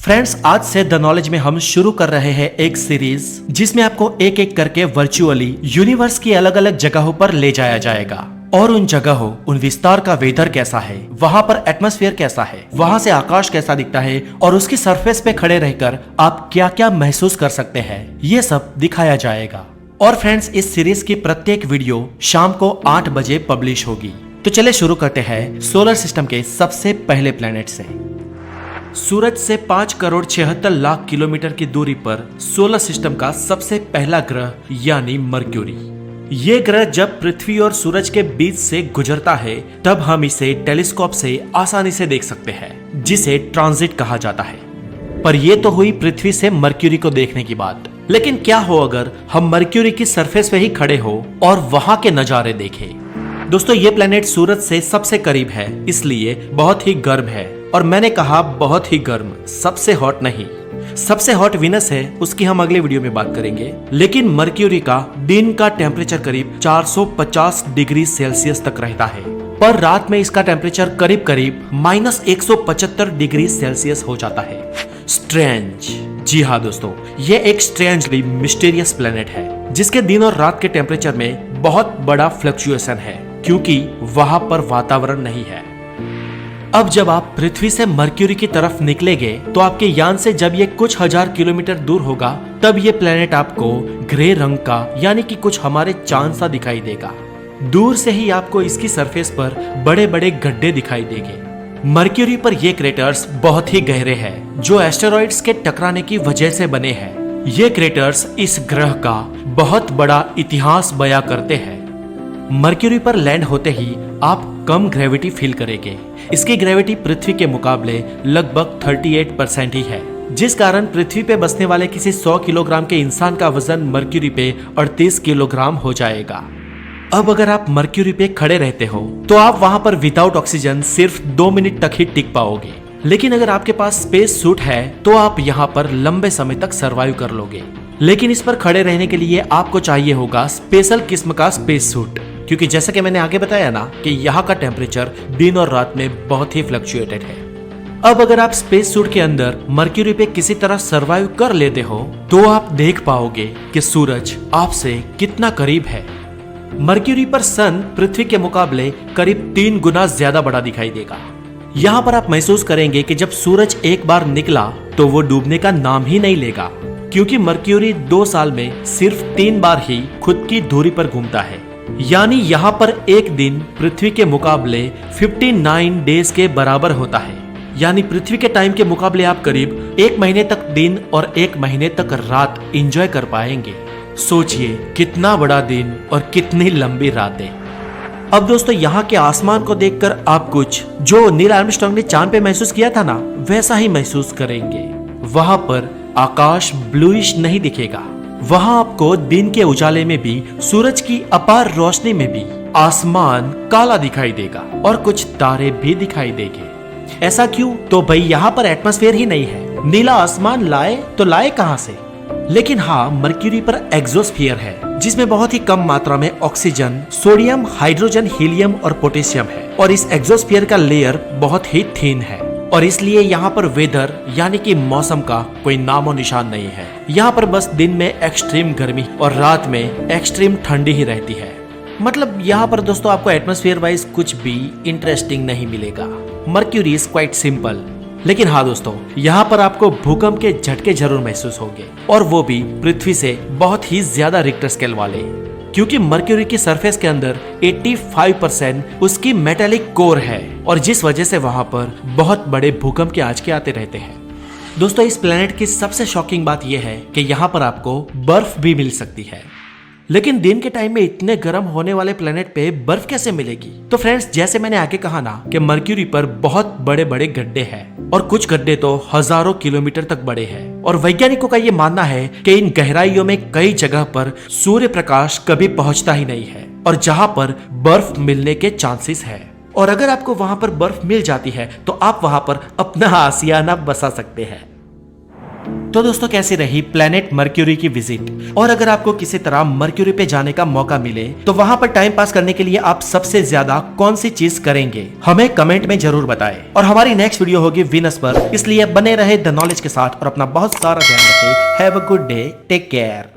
Friends, आज से the knowledge में हम शुरू कर रहे हैं एक सीरीज जिसमें आपको एक एक करके वर्चुअली यूनिवर्स की अलग अलग जगहों पर ले जाया जाएगा और उन जगहों, उन विस्तार का वेदर कैसा है, वहां पर एटमॉस्फेयर कैसा है, वहां से आकाश कैसा दिखता है और उसकी सरफेस पे खड़े रहकर आप क्या क्या महसूस कर सकते हैं, ये सब दिखाया जाएगा। और फ्रेंड्स, इस सीरीज की प्रत्येक वीडियो शाम को 8 बजे पब्लिश होगी। तो चले शुरू करते हैं सोलर सिस्टम के सबसे पहले प्लेनेट से। सूरज से 5 करोड़ 76 लाख किलोमीटर की दूरी पर सोलर सिस्टम का सबसे पहला ग्रह यानी मर्क्यूरी। ये ग्रह जब पृथ्वी और सूरज के बीच से गुजरता है तब हम इसे टेलीस्कोप से आसानी से देख सकते हैं, जिसे ट्रांजिट कहा जाता है। पर ये तो हुई पृथ्वी से मर्क्यूरी को देखने की बात। लेकिन क्या हो अगर हम मर्क्यूरी की सरफेस पे ही खड़े हो और वहां के नजारे देखें। दोस्तों, ये प्लेनेट सूरज से सबसे करीब है, इसलिए बहुत ही गर्म है। और मैंने कहा बहुत ही गर्म, सबसे हॉट नहीं। सबसे हॉट विनस है, उसकी हम अगले वीडियो में बात करेंगे। लेकिन मर्क्यूरी का दिन का टेम्परेचर करीब 450 डिग्री सेल्सियस तक रहता है, पर रात में इसका टेम्परेचर करीब करीब -175 डिग्री सेल्सियस हो जाता है। स्ट्रेंज, जी हाँ दोस्तों, ये एक स्ट्रेंजली मिस्टीरियस प्लेनेट है जिसके दिन और रात के टेम्परेचर में बहुत बड़ा फ्लक्चुएशन है, क्योंकि वहां पर वातावरण नहीं है। अब जब आप पृथ्वी से मर्क्यूरी की तरफ निकलेंगे तो आपके यान से जब ये कुछ हजार किलोमीटर दूर होगा तब ये प्लेनेट आपको ग्रे रंग का, यानी कि कुछ हमारे चांद सा दिखाई देगा। दूर से ही आपको इसकी सरफेस पर बड़े बड़े गड्ढे दिखाई देंगे। मर्क्यूरी पर ये क्रेटर्स बहुत ही गहरे हैं, जो एस्टेरॉइड्स के टकराने की वजह से बने हैं। ये क्रेटर्स इस ग्रह का बहुत बड़ा इतिहास बयां करते हैं। मर्क्यूरी पर लैंड होते ही आप कम ग्रेविटी फील करेंगे। इसकी ग्रेविटी पृथ्वी के मुकाबले लगभग 38% ही है, जिस कारण पृथ्वी पे बसने वाले किसी 100 किलोग्राम के इंसान का वजन मर्क्यूरी पे 38 किलोग्राम हो जाएगा। अब अगर आप मर्क्यूरी पे खड़े रहते हो तो आप वहां पर विदाउट ऑक्सीजन सिर्फ 2 मिनट तक ही टिक पाओगे। लेकिन अगर आपके पास स्पेस सूट है तो आप यहाँ पर लंबे समय तक सर्वाइव कर लोगे। लेकिन इस पर खड़े रहने के लिए आपको चाहिए होगा स्पेशल किस्म का स्पेस सूट, क्योंकि जैसा कि मैंने आगे बताया ना कि यहाँ का टेम्परेचर दिन और रात में बहुत ही फ्लक्चुएटेड है। अब अगर आप स्पेस सूट के अंदर मर्क्यूरी पे किसी तरह सरवाइव कर लेते हो तो आप देख पाओगे कि सूरज आपसे कितना करीब है। मर्क्यूरी पर सन पृथ्वी के मुकाबले करीब 3 गुना ज्यादा बड़ा दिखाई देगा। यहाँ पर आप महसूस करेंगे कि जब सूरज एक बार निकला तो वो डूबने का नाम ही नहीं लेगा, क्योंकि मर्क्यूरी 2 साल में सिर्फ 3 बार ही खुद की धुरी पर घूमता है। यानी यहाँ पर एक दिन पृथ्वी के मुकाबले 59 डेज के बराबर होता है। यानी पृथ्वी के टाइम के मुकाबले आप करीब 1 महीने तक दिन और 1 महीने तक रात एंजॉय कर पाएंगे। सोचिए कितना बड़ा दिन और कितनी लंबी रातें। अब दोस्तों, यहाँ के आसमान को देखकर आप कुछ जो नील आर्मस्ट्रांग ने चांद पे महसूस किया था ना, वैसा ही महसूस करेंगे। वहां पर आकाश ब्लूइश नहीं दिखेगा। वहां आपको दिन के उजाले में भी, सूरज की अपार रोशनी में भी आसमान काला दिखाई देगा और कुछ तारे भी दिखाई देंगे। ऐसा क्यों? तो भाई यहाँ पर एटमॉस्फेयर ही नहीं है। नीला आसमान लाए तो लाए कहां से? लेकिन हाँ, मर्क्यूरी पर एक्सोस्फीयर है, जिसमें बहुत ही कम मात्रा में ऑक्सीजन, सोडियम, हाइड्रोजन, हीलियम और पोटेशियम है। और इस एक्सोस्फीयर का लेयर बहुत ही थिन है और इसलिए यहाँ पर वेदर यानी कि मौसम का कोई नामो निशान नहीं है। यहाँ पर बस दिन में एक्सट्रीम गर्मी और रात में एक्सट्रीम ठंडी ही रहती है। मतलब यहाँ पर दोस्तों आपको एटमॉस्फेयर वाइज कुछ भी इंटरेस्टिंग नहीं मिलेगा। Mercury is quite simple. लेकिन हाँ दोस्तों, यहाँ पर आपको भूकंप के झटके जरूर महसूस होंगे, और वो भी पृथ्वी से बहुत ही ज्यादा रिक्टर स्केल वाले, क्योंकि मर्क्यूरी की सरफेस के अंदर 85% उसकी मेटालिक कोर है और जिस वजह से वहां पर बहुत बड़े भूकंप के आंचके आते रहते हैं। दोस्तों, इस प्लेनेट की सबसे शॉकिंग बात यह है कि यहाँ पर आपको बर्फ भी मिल सकती है। लेकिन दिन के टाइम में इतने गर्म होने वाले प्लेनेट पे बर्फ कैसे मिलेगी? तो फ्रेंड्स, जैसे मैंने आगे कहा ना कि मर्क्यूरी पर बहुत बड़े बड़े गड्ढे हैं और कुछ गड्ढे तो हजारों किलोमीटर तक बड़े हैं। और वैज्ञानिकों का ये मानना है कि इन गहराइयों में कई जगह पर सूर्य प्रकाश कभी पहुंचता ही नहीं है और जहां पर बर्फ मिलने के चांसेस है। और अगर आपको वहां पर बर्फ मिल जाती है तो आप वहां पर अपना आशियाना बसा सकते हैं। तो दोस्तों कैसी रही प्लेनेट मर्क्यूरी की विजिट, और अगर आपको किसी तरह मर्क्यूरी पे जाने का मौका मिले तो वहां पर टाइम पास करने के लिए आप सबसे ज्यादा कौन सी चीज करेंगे, हमें कमेंट में जरूर बताएं। और हमारी नेक्स्ट वीडियो होगी वीनस पर, इसलिए बने रहे द नॉलेज के साथ और अपना बहुत सारा ध्यान रखें। Have a good day, take care.